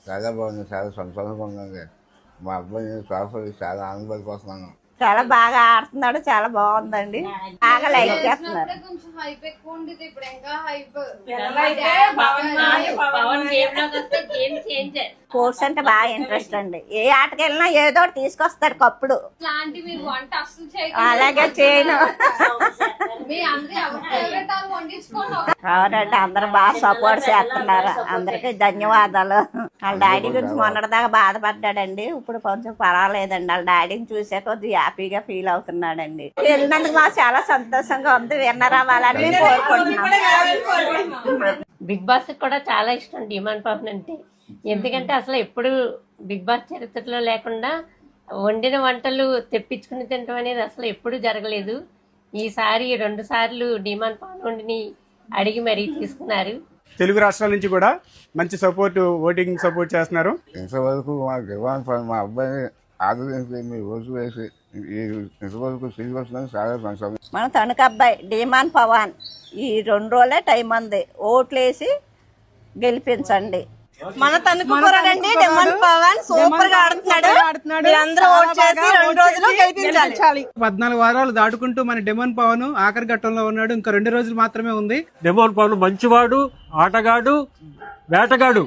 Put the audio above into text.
చాలా బాగుంది, చాలా సంతోషంగా ఉందండి. మా అబ్బాయి ట్రాన్స్ఫర్ చాలా ఆనందపడిపోతున్నాను. చాలా బాగా ఆడుతున్నాడు, చాలా బాగుందండి. బాగా లైక్ చేస్తున్నారు. కొంచెం హైప్ ఎక్కువ ఉండేది, ఇప్పుడు ఇంకా హైప్. స్పోర్ట్స్ అంటే బాగా ఇంట్రెస్ట్ అండి. ఏ ఆటకి వెళ్ళినా ఏదో ఒకటి తీసుకొస్తాడు కప్పుడు. అలాగే చేయను. అవునండి, అందరూ బాగా సపోర్ట్ చేస్తున్నారు. అందరికి ధన్యవాదాలు. వాళ్ళ డాడీ గురించి మొన్నటిదాకా బాధపడ్డాడండి, ఇప్పుడు కొంచెం పర్వాలేదండి. వాళ్ళ డాడీని చూసే కొద్దిగా హ్యాపీగా ఫీల్ అవుతున్నాడండి. వెళ్ళినందుకు మాకు చాలా సంతోషంగా ఉంది. విన్నర్ అవ్వాలని కోరుకుంటున్నాం. బిగ్ బాస్ కూడా చాలా ఇష్టం డిమాండ్ పవన్ అంటే. ఎందుకంటే అసలు ఎప్పుడు బిగ్ బాస్ చరిత్రలో లేకుండా వండిన వంటలు తెప్పించుకుని తినడం అనేది అసలు ఎప్పుడు జరగలేదు. ఈసారి 2 సార్లు డిమాండ్ పవన్ వండిని అడిగి మరీ తీసుకున్నారు. తెలుగు రాష్ట్రాల నుంచి కూడా మంచి సపోర్ట్, ఓటింగ్ సపోర్ట్ చేస్తున్నారు. ఇంతవరకు మా అబ్బాయిని ఆదరించి మీ ఓటు వేసి ఇంతవరకు తిరిగి వస్తున్నాను, చాలా సంతోషం. మన తణుకు అబ్బాయి డిమాండ్ పవన్ ఈ 2 రోజులే టైం ఉంది. ఓట్లేసి గెలిపించండి. మన తణుకు కూరండి డిమాండ్ పవన్ సూపర్ గా ఆడుతున్నాడు. మీరందరూ ఓట్ చేసి 2 రోజులు గెలిపించాలి. 14 వారాలు దాటుకుంటూ మన డెమోన్ పవన్ ఆఖరి ఘట్టంలో ఉన్నాడు. ఇంకా 2 రోజులు మాత్రమే ఉంది. డెమోన్ పవన్ మంచివాడు, ఆటగాడు, వేటగాడు.